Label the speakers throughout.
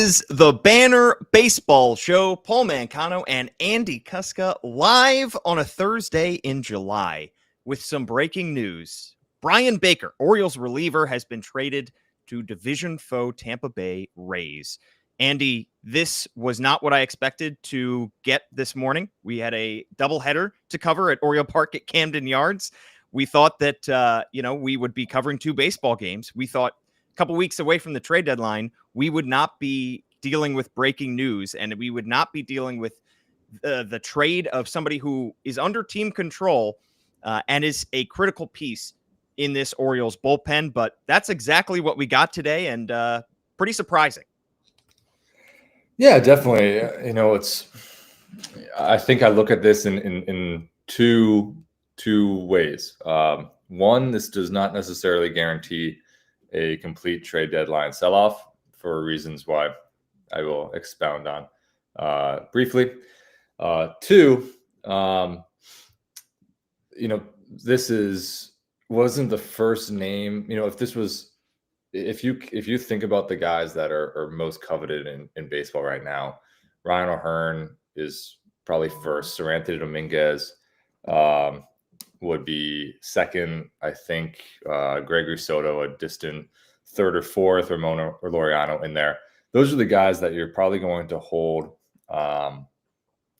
Speaker 1: is the Banner Baseball Show. Paul Mancano and Andy Kostka live on a Thursday in July with some breaking news. Bryan Baker, Orioles reliever, has been traded to division foe Tampa Bay Rays. Andy, this was not what I expected to get this morning. We had a doubleheader to cover at Oriole Park at Camden Yards. We thought that, we would be covering two baseball games. We thought a couple weeks away from the trade deadline, we would not be dealing with breaking news, and we would not be dealing with the trade of somebody who is under team control and is a critical piece in this Orioles bullpen. But that's exactly what we got today, and pretty surprising.
Speaker 2: Yeah, definitely. I think I look at this in two ways. One, this does not necessarily guarantee a complete trade deadline sell-off for reasons why I will expound on briefly. Two, this wasn't the first name. If you think about the guys that are most coveted in baseball right now, Ryan O'Hearn is probably first. Seranthony Dominguez would be second. I think Gregory Soto, a distant third or fourth, or Ramon or Laureano in there. Those are the guys that you're probably going to hold,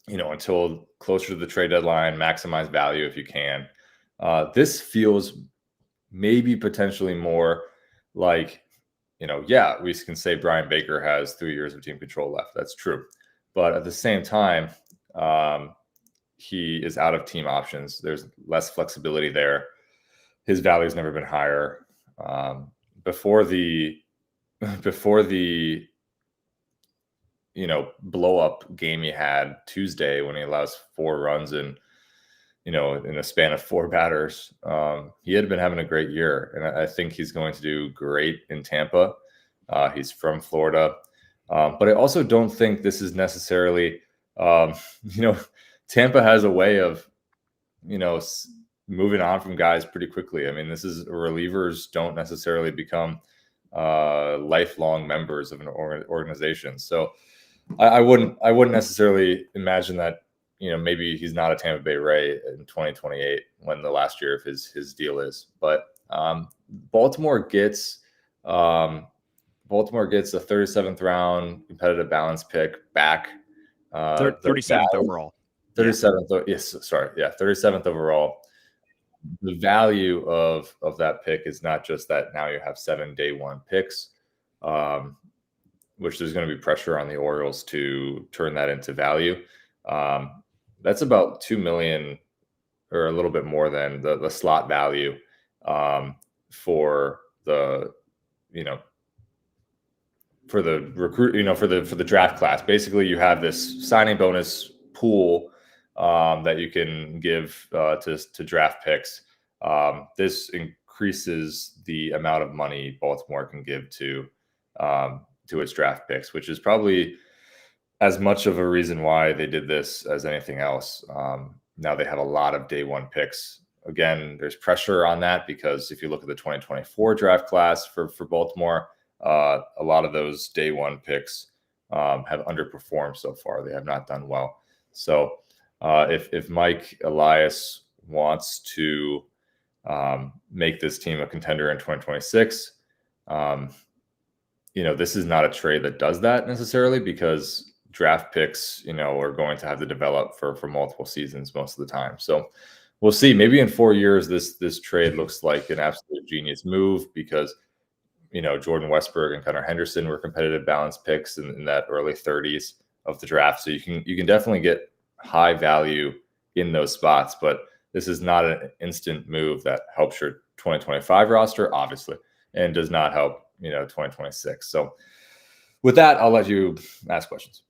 Speaker 2: until closer to the trade deadline, maximize value if you can. This feels maybe potentially more like, we can say Bryan Baker has 3 years of team control left. That's true. But at the same time, he is out of team options. There's less flexibility there. His value has never been higher. Before the blow up game he had Tuesday when he allows 4 runs in a span of 4 batters, he had been having a great year, and I think he's going to do great in Tampa. He's from Florida, but I also don't think this is necessarily, Tampa has a way of, moving on from guys pretty quickly. I mean, relievers don't necessarily become lifelong members of an organization. So I wouldn't necessarily imagine that, maybe he's not a Tampa Bay Ray in 2028 when the last year of his deal is. But Baltimore gets a 37th round competitive balance pick back.
Speaker 1: 37th overall.
Speaker 2: 37th. Yes, sorry. Yeah, 37th overall. The value of that pick is not just that now you have 7 day one picks, which there's going to be pressure on the Orioles to turn that into value. That's about $2 million or a little bit more than the slot value for the recruit, for the draft class. Basically, you have this signing bonus pool that you can give to draft picks. This increases the amount of money Baltimore can give to its draft picks, which is probably as much of a reason why they did this as anything else. Now they have a lot of day one picks. Again, there's pressure on that because if you look at the 2024 draft class for Baltimore, a lot of those day one picks have underperformed so far. They have not done well. So if Mike Elias wants to make this team a contender in 2026, this is not a trade that does that necessarily, because draft picks, are going to have to develop for multiple seasons most of the time. So we'll see. Maybe in 4 years, this trade looks like an absolute genius move because, Jordan Westburg and Connor Henderson were competitive balance picks in that early 30s of the draft. So you can definitely get high value in those spots, but this is not an instant move that helps your 2025 roster, obviously, and does not help, 2026. So with that, I'll let you ask questions.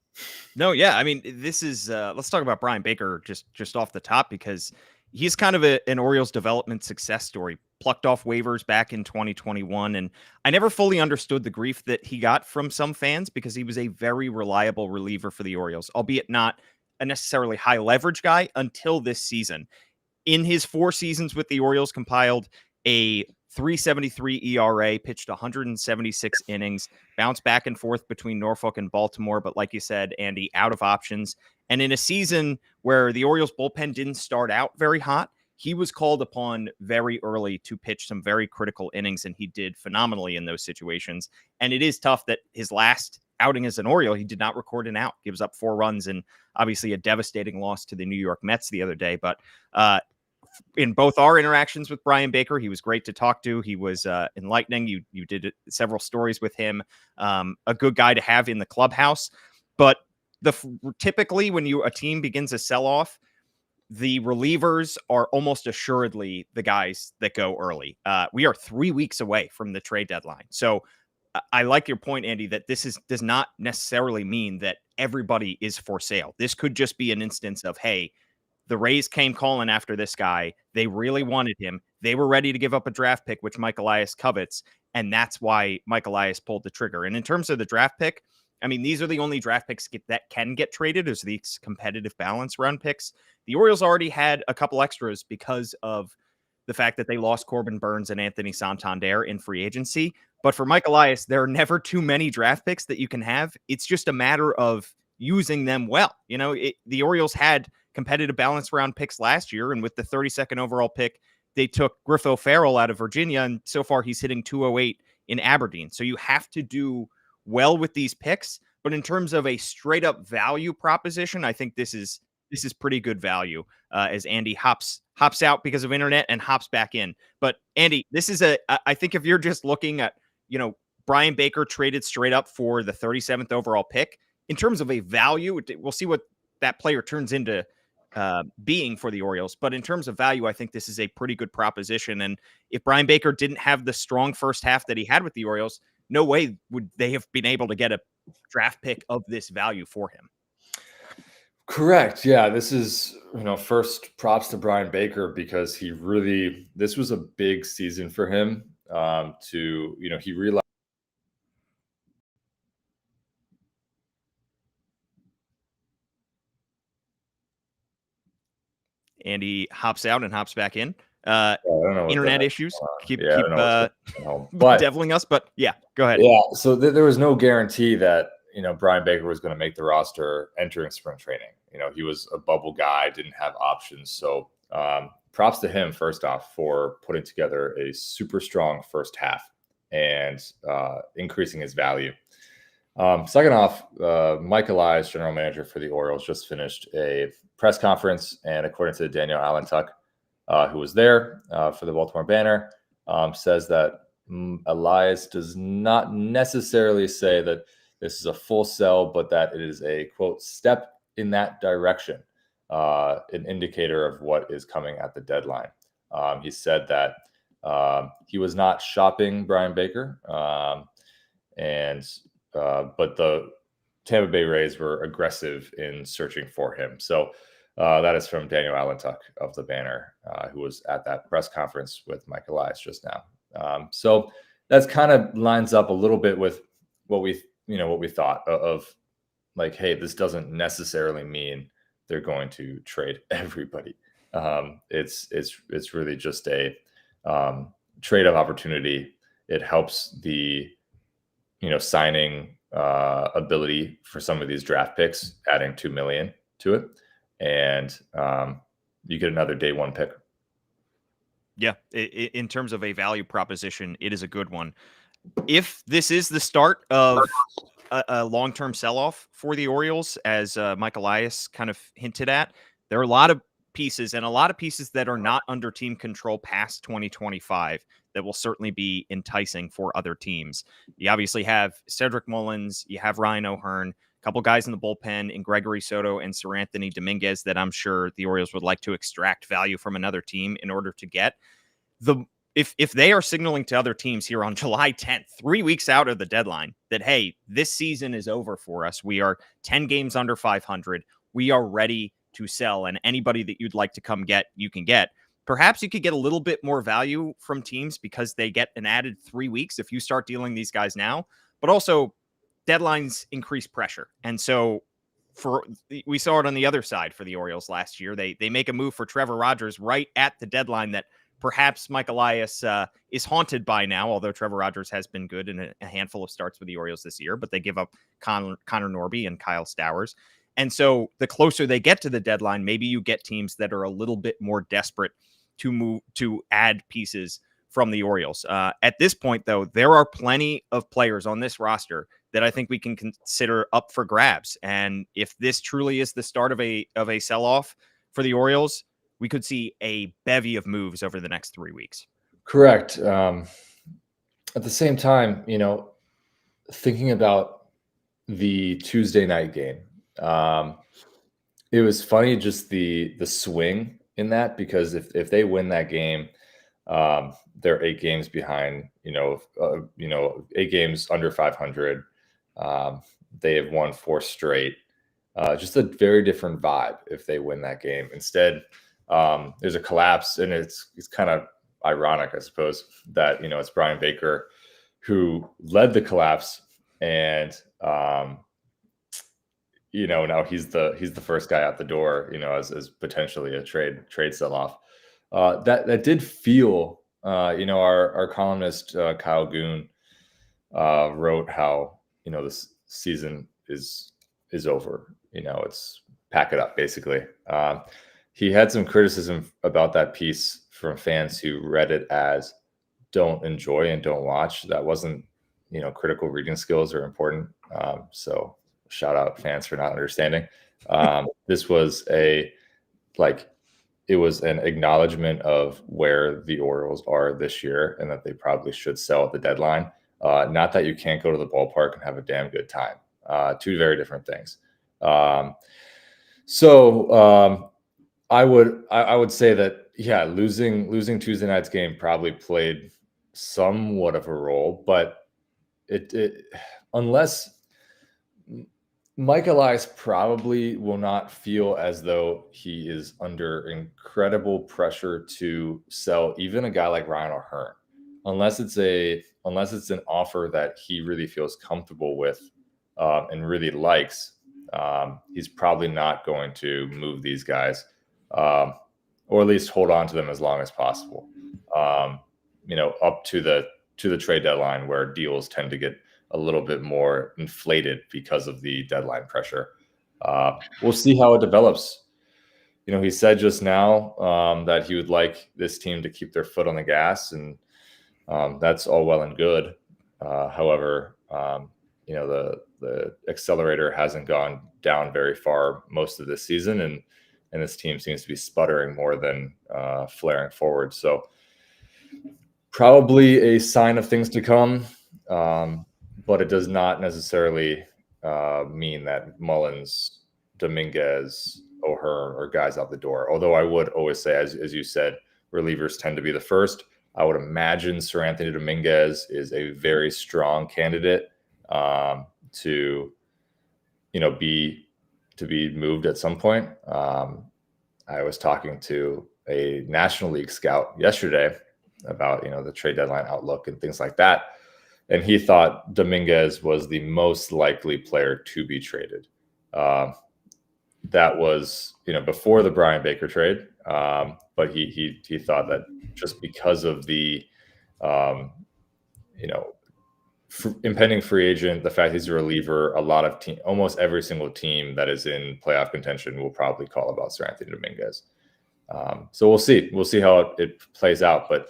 Speaker 1: No, yeah. I mean, this is let's talk about Bryan Baker just off the top, because he's kind of an Orioles development success story. Plucked off waivers back in 2021, and I never fully understood the grief that he got from some fans because he was a very reliable reliever for the Orioles, albeit not a necessarily high leverage guy until this season. In his 4 seasons with the Orioles, compiled a 3.73 ERA, pitched 176 innings, bounced back and forth between Norfolk and Baltimore. But like you said, Andy, out of options. And in a season where the Orioles bullpen didn't start out very hot, he was called upon very early to pitch some very critical innings, and he did phenomenally in those situations. And it is tough that his last outing as an Oriole, he did not record an out, gives up 4 runs, and obviously a devastating loss to the New York Mets the other day. But in both our interactions with Bryan Baker, he was great to talk to. He was enlightening. You did several stories with him. A good guy to have in the clubhouse. But typically when a team begins a sell-off, the relievers are almost assuredly the guys that go early. We are 3 weeks away from the trade deadline. So I like your point, Andy, that does not necessarily mean that everybody is for sale. This could just be an instance of, hey, the Rays came calling after this guy. They really wanted him. They were ready to give up a draft pick, which Mike Elias covets. And that's why Mike Elias pulled the trigger. And in terms of the draft pick, I mean, these are the only draft picks that can get traded as these competitive balance round picks. The Orioles already had a couple extras because of the fact that they lost Corbin Burns and Anthony Santander in free agency. But for Mike Elias, there are never too many draft picks that you can have. It's just a matter of using them well. The Orioles had competitive balance round picks last year, and with the 32nd overall pick, they took Griff O'Farrell out of Virginia, and so far he's hitting 208 in Aberdeen. So you have to do well with these picks, but in terms of a straight up value proposition, I think this is pretty good value as Andy hops out because of internet and hops back in. But Andy, I think if you're just looking at, Bryan Baker traded straight up for the 37th overall pick, in terms of a value, we'll see what that player turns into being for the Orioles. But in terms of value, I think this is a pretty good proposition. And if Bryan Baker didn't have the strong first half that he had with the Orioles, no way would they have been able to get a draft pick of this value for him.
Speaker 2: Correct. Yeah. This is, first props to Bryan Baker because this was a big season for him he realized.
Speaker 1: Andy hops out and hops back in.
Speaker 2: I don't know
Speaker 1: internet issues keep
Speaker 2: but
Speaker 1: deviling us, but yeah, go ahead.
Speaker 2: Yeah. So there was no guarantee that, Bryan Baker was going to make the roster entering spring training. He was a bubble guy, didn't have options. So props to him, first off, for putting together a super strong first half and increasing his value. Second off, Mike Elias, general manager for the Orioles, just finished a press conference. And according to Daniel Allentuck, who was there for the Baltimore Banner, says that Elias does not necessarily say that this is a full sell, but that it is a, quote, step in that direction, an indicator of what is coming at the deadline. He said that he was not shopping Bryan Baker, but the Tampa Bay Rays were aggressive in searching for him. So that is from Daniel Allentuck of the Banner, who was at that press conference with Mike Elias just now. So that's kind of lines up a little bit with what we thought of, like, hey, this doesn't necessarily mean they're going to trade everybody. It's really just a trade of opportunity. It helps the signing ability for some of these draft picks, adding $2 million to it, and you get another day one pick.
Speaker 1: Yeah, in terms of a value proposition, it is a good one. If this is the start of a long-term sell-off for the Orioles, as Mike Elias kind of hinted at, there are a lot of pieces that are not under team control past 2025 that will certainly be enticing for other teams. You obviously have Cedric Mullins, you have Ryan O'Hearn, a couple guys in the bullpen in Gregory Soto and Sir Anthony Dominguez that I'm sure the Orioles would like to extract value from another team in order to get. If they are signaling to other teams here on July 10th, 3 weeks out of the deadline, that, hey, this season is over for us. We are 10 games under 500. We are ready to sell, and anybody that you'd like to come get, you can get. Perhaps you could get a little bit more value from teams because they get an added 3 weeks if you start dealing these guys now. But also, deadlines increase pressure. And so we saw it on the other side for the Orioles last year. They make a move for Trevor Rogers right at the deadline that perhaps Mike Elias is haunted by now, although Trevor Rogers has been good in a handful of starts with the Orioles this year, but they give up Connor Norby and Kyle Stowers. And so the closer they get to the deadline, maybe you get teams that are a little bit more desperate to add pieces from the Orioles. At this point, though, there are plenty of players on this roster that I think we can consider up for grabs. And if this truly is the start of a sell-off for the Orioles, we could see a bevy of moves over the next 3 weeks.
Speaker 2: Correct. At the same time, thinking about the Tuesday night game, it was funny just the swing in that, because if they win that game, they're 8 games behind, 8 games under 500. They have won 4 straight. Just a very different vibe if they win that game. Instead, there's a collapse, and it's kind of ironic, I suppose, that it's Bryan Baker who led the collapse, and now he's the first guy out the door, as potentially a trade sell-off. That did feel, our columnist Kyle Goon wrote how this season is over. It's pack it up, basically. He had some criticism about that piece from fans who read it as don't enjoy and don't watch. That wasn't, critical reading skills are important. So shout out fans for not understanding. This was it was an acknowledgement of where the Orioles are this year and that they probably should sell at the deadline. Not that you can't go to the ballpark and have a damn good time. 2 very different things. I would say that, yeah, losing Tuesday night's game probably played somewhat of a role, but it unless Mike Elias probably will not feel as though he is under incredible pressure to sell even a guy like Ryan O'Hearn, unless it's an offer that he really feels comfortable with and really likes. He's probably not going to move these guys, or at least hold on to them as long as possible. Up to the trade deadline, where deals tend to get a little bit more inflated because of the deadline pressure. We'll see how it develops. He said just now that he would like this team to keep their foot on the gas, and that's all well and good. However, the accelerator hasn't gone down very far most of this season, and this team seems to be sputtering more than flaring forward. So probably a sign of things to come, but it does not necessarily mean that Mullins, Dominguez, O'Hearn are guys out the door. Although I would always say, as you said, relievers tend to be the first. I would imagine Sir Anthony Dominguez is a very strong candidate to be moved at some point. I was talking to a National League scout yesterday about the trade deadline outlook and things like that, and he thought Dominguez was the most likely player to be traded. That was before the Bryan Baker trade, but he thought that just because of the impending free agent, the fact he's a reliever, almost every single team that is in playoff contention will probably call about Sir Anthony Dominguez. So we'll see how it plays out. But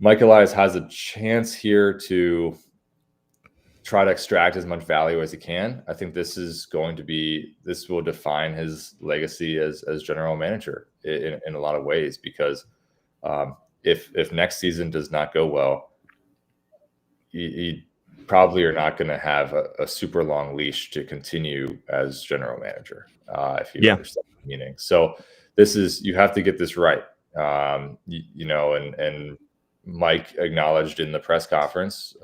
Speaker 2: Mike Elias has a chance here to try to extract as much value as he can. I think this will define his legacy as general manager in a lot of ways, because if next season does not go well, he probably are not going to have a super long leash to continue as general manager, if you understand the meaning. So you have to get this right. And Mike acknowledged in the press conference,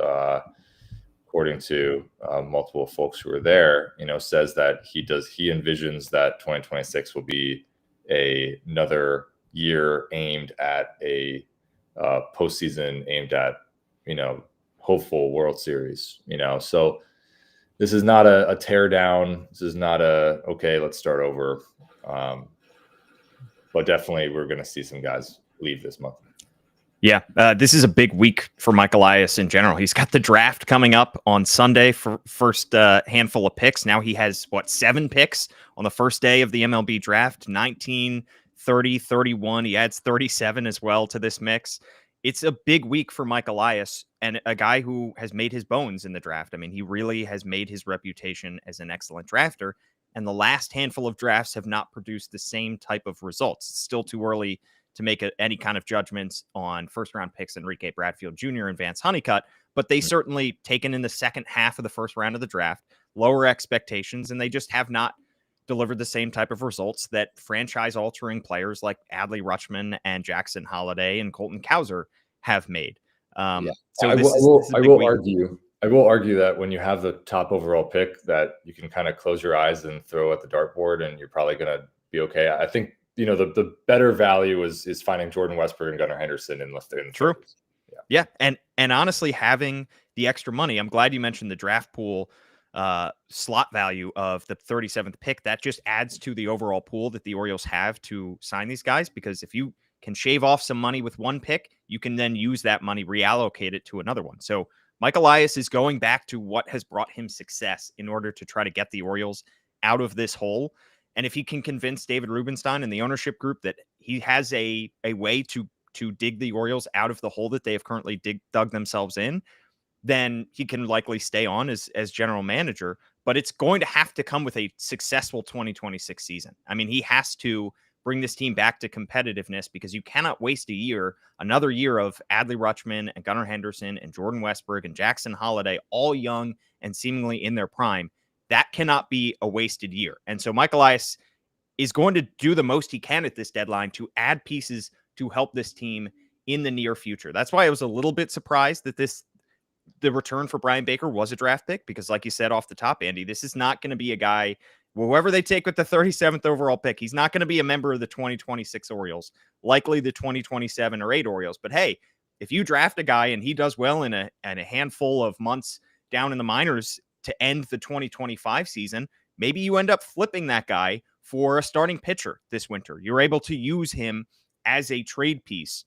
Speaker 2: according to multiple folks who were there, says that he envisions that 2026 will be another year aimed at a postseason, aimed at hopeful World Series. So this is not a tear down. This is not okay, let's start over. But definitely we're going to see some guys leave this month.
Speaker 1: Yeah, this is a big week for Mike Elias in general. He's got the draft coming up on Sunday for first handful of picks. Now he has, 7 picks on the first day of the MLB draft, 19, 30, 31. He adds 37 as well to this mix. It's a big week for Mike Elias and a guy who has made his bones in the draft. I mean, he really has made his reputation as an excellent drafter. And the last handful of drafts have not produced the same type of results. It's still too early to make any kind of judgments on first round picks Enrique Bradfield Jr. and Vance Honeycutt, but they certainly taken in the second half of the first round of the draft, lower expectations, and they just have not delivered the same type of results that franchise altering players like Adley Rutschman and Jackson Holliday and Colton Cowser have made. So
Speaker 2: I
Speaker 1: this
Speaker 2: will argue. I will argue that when you have the top overall pick, that you can kind of close your eyes and throw at the dartboard, and you're probably going to be okay. I think the better value is finding Jordan Westburg and Gunnar Henderson in the
Speaker 1: True.
Speaker 2: 30s.
Speaker 1: Yeah. And honestly, having the extra money, I'm glad you mentioned the draft pool slot value of the 37th pick. That just adds to the overall pool that the Orioles have to sign these guys, because if you can shave off some money with one pick, you can then use that money, reallocate it to another one. So Mike Elias is going back to what has brought him success in order to try to get the Orioles out of this hole. And if he can convince David Rubenstein and the ownership group that he has a way to dig the Orioles out of the hole that they have currently dug themselves in, then he can likely stay on as general manager. But it's going to have to come with a successful 2026 season. I mean, he has to bring this team back to competitiveness, because you cannot waste another year of Adley Rutschman and Gunnar Henderson and Jordan Westburg and Jackson Holliday, all young and seemingly in their prime. That cannot be a wasted year. And so Mike Elias is going to do the most he can at this deadline to add pieces to help this team in the near future. That's why I was a little bit surprised that the return for Bryan Baker was a draft pick, because like you said off the top, Andy, this is not going to be a guy, whoever they take with the 37th overall pick, he's not going to be a member of the 2026 Orioles, likely the 2027 or 8 Orioles. But hey, if you draft a guy and he does well in a handful of months down in the minors to end the 2025 season, maybe you end up flipping that guy for a starting pitcher this winter. You're able to use him as a trade piece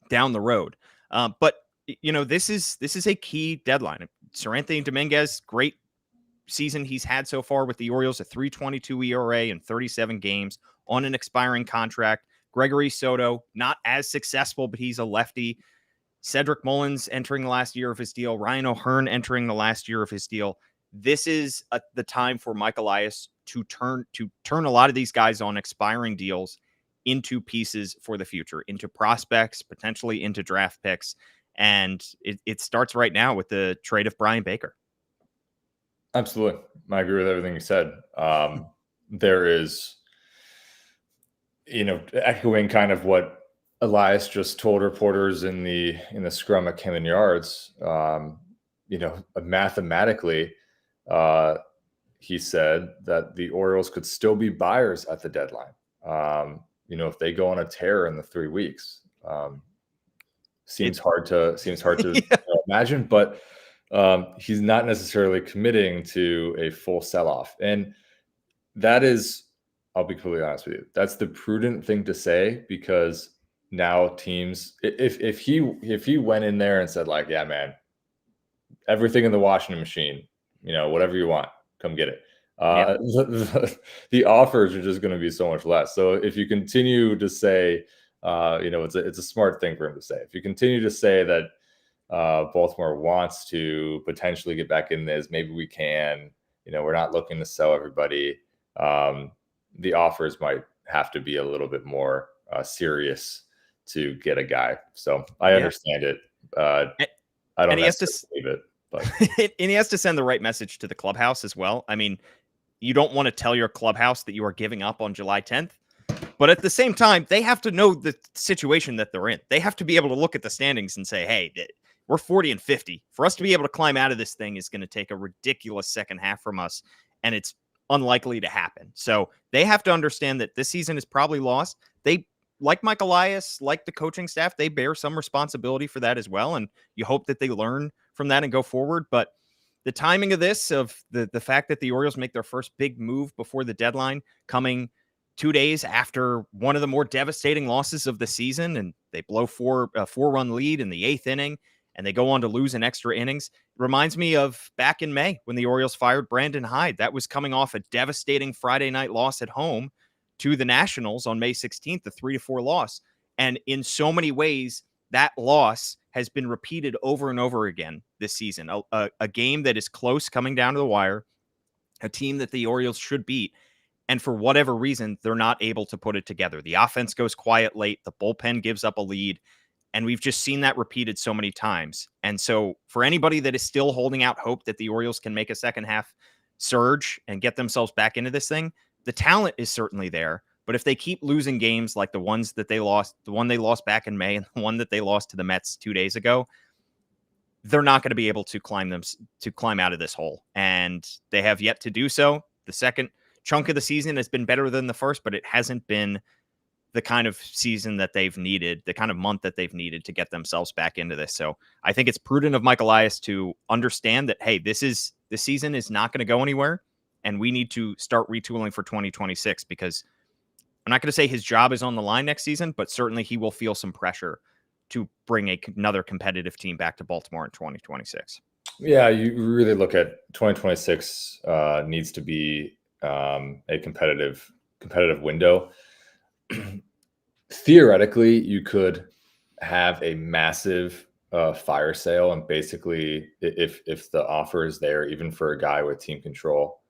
Speaker 1: down the road. But this is a key deadline. Seranthony Dominguez, great season he's had so far with the Orioles, a 3.22 ERA in 37 games on an expiring contract. Gregory Soto, not as successful, but he's a lefty. Cedric Mullins entering the last year of his deal. Ryan O'Hearn entering the last year of his deal. This is the time for Mike Elias to turn a lot of these guys on expiring deals into pieces for the future, into prospects, potentially into draft picks. And it starts right now with the trade of Bryan Baker.
Speaker 2: Absolutely. I agree with everything you said. There is, echoing kind of what Elias just told reporters in the scrum at Camden Yards. Mathematically, he said that the Orioles could still be buyers at the deadline. If they go on a tear in the 3 weeks, seems hard to imagine, but he's not necessarily committing to a full sell-off. And that is, I'll be completely honest with you, that's the prudent thing to say, because now teams, if he went in there and said like, yeah, man, everything in the washing machine, whatever you want, come get it. The offers are just going to be so much less. So if you continue to say, it's a smart thing for him to say. If you continue to say that Baltimore wants to potentially get back in this, maybe we can, we're not looking to sell everybody. The offers might have to be a little bit more serious to get a guy. So I understand it. I don't necessarily believe it. But.
Speaker 1: And he has to send the right message to the clubhouse as well. I mean, you don't want to tell your clubhouse that you are giving up on July 10th, but at the same time, they have to know the situation that they're in. They have to be able to look at the standings and say, hey, we're 40 and 50. For us to be able to climb out of this thing is going to take a ridiculous second half from us, and it's unlikely to happen. So they have to understand that this season is probably lost. They, like Mike Elias, like the coaching staff, they bear some responsibility for that as well, and you hope that they learn from that and go forward. But the timing of this, of the fact that the Orioles make their first big move before the deadline coming 2 days after one of the more devastating losses of the season, and they blow a 4-run lead in the 8th inning, and they go on to lose in extra innings. It reminds me of back in May when the Orioles fired Brandon Hyde. That was coming off a devastating Friday night loss at home to the Nationals on May 16th, the 3-4 loss. And in so many ways, that loss has been repeated over and over again this season. A game that is close coming down to the wire, a team that the Orioles should beat. And for whatever reason, they're not able to put it together. The offense goes quiet late. The bullpen gives up a lead. And we've just seen that repeated so many times. And so for anybody that is still holding out hope that the Orioles can make a second half surge and get themselves back into this thing, the talent is certainly there. But if they keep losing games like the ones that they lost, the one they lost back in May and the one that they lost to the Mets 2 days ago, they're not going to be able to climb out of this hole. And they have yet to do so. The second chunk of the season has been better than the first, but it hasn't been the kind of season that they've needed, the kind of month that they've needed to get themselves back into this. So I think it's prudent of Mike Elias to understand that, hey, this season is not going to go anywhere, and we need to start retooling for 2026, because I'm not going to say his job is on the line next season, but certainly he will feel some pressure to bring another competitive team back to Baltimore in 2026.
Speaker 2: Yeah, you really look at 2026 needs to be a competitive window. Theoretically, you could have a massive fire sale, and basically, if the offer is there, even for a guy with team control,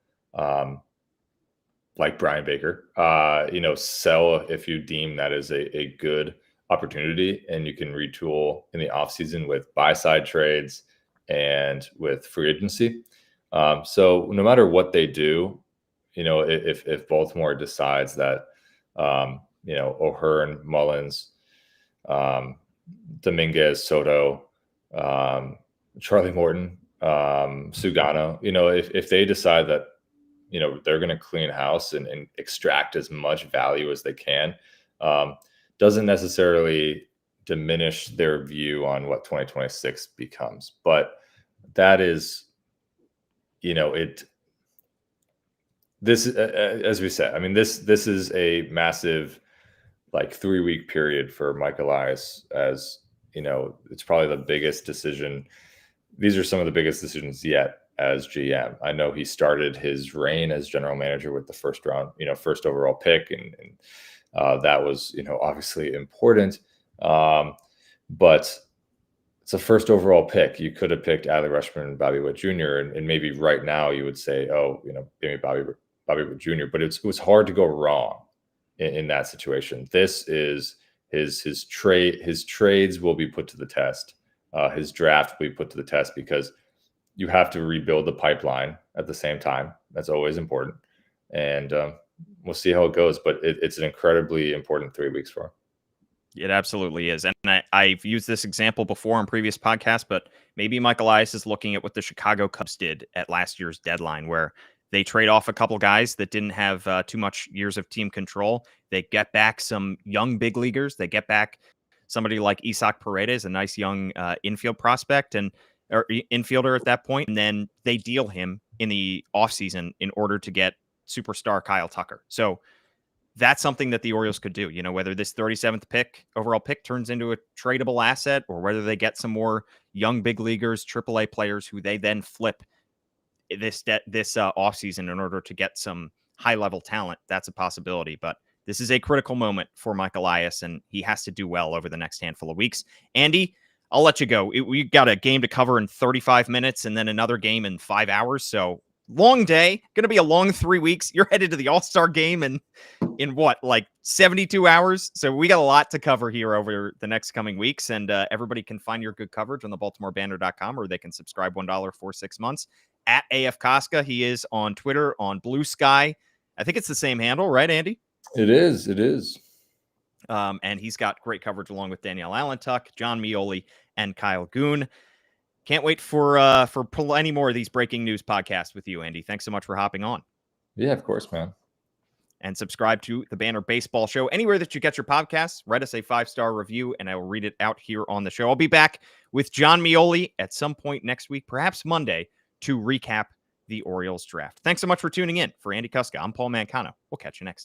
Speaker 2: like Bryan Baker, sell if you deem that is a good opportunity, and you can retool in the offseason with buy-side trades and with free agency. So no matter what they do, if Baltimore decides that, O'Hearn, Mullins, Dominguez, Soto, Charlie Morton, Sugano, if they decide that, they're going to clean house and extract as much value as they can, doesn't necessarily diminish their view on what 2026 becomes. But that is, this, as we said, I mean, this is a massive, 3-week period for Mike Elias, as it's probably the biggest decision. These are some of the biggest decisions yet as GM. I know he started his reign as general manager with the first overall pick, and that was, obviously important. But it's a first overall pick. You could have picked Adley Rutschman, Bobby Witt Jr., and maybe right now you would say, maybe Bobby Witt Jr., but it was hard to go wrong in that situation. This is his trade. His trades will be put to the test. His draft will be put to the test, because you have to rebuild the pipeline at the same time. That's always important. And we'll see how it goes, but it's an incredibly important 3 weeks for him.
Speaker 1: It absolutely is. And I've used this example before on previous podcasts, but maybe Mike Elias is looking at what the Chicago Cubs did at last year's deadline, where they trade off a couple guys that didn't have too much years of team control. They get back some young big leaguers. They get back somebody like Isaac Paredes, a nice young infield prospect or infielder at that point. And then they deal him in the offseason in order to get superstar Kyle Tucker. So that's something that the Orioles could do, whether this 37th overall pick turns into a tradable asset, or whether they get some more young big leaguers, AAA players who they then flip this offseason in order to get some high-level talent. That's a possibility, but this is a critical moment for Mike Elias, and he has to do well over the next handful of weeks. Andy, I'll let you go. We got a game to cover in 35 minutes and then another game in 5 hours, so long day. Going to be a long 3 weeks. You're headed to the All-Star game in what, 72 hours? So we got a lot to cover here over the next coming weeks, and everybody can find your good coverage on the BaltimoreBanner.com, or they can subscribe $1 for 6 months. At AF Kostka, he is on Twitter, on Blue Sky. I think it's the same handle, right, Andy? It is. And he's got great coverage along with Danielle Allentuck, John Mioli, and Kyle Goon. Can't wait for plenty more of these breaking news podcasts with you, Andy. Thanks so much for hopping on.
Speaker 2: Yeah, of course, man.
Speaker 1: And subscribe to the Banner Baseball Show anywhere that you get your podcasts. Write us a 5-star review, and I will read it out here on the show. I'll be back with John Mioli at some point next week, perhaps Monday, to recap the Orioles draft. Thanks so much for tuning in. For Andy Kostka, I'm Paul Mancano. We'll catch you next time.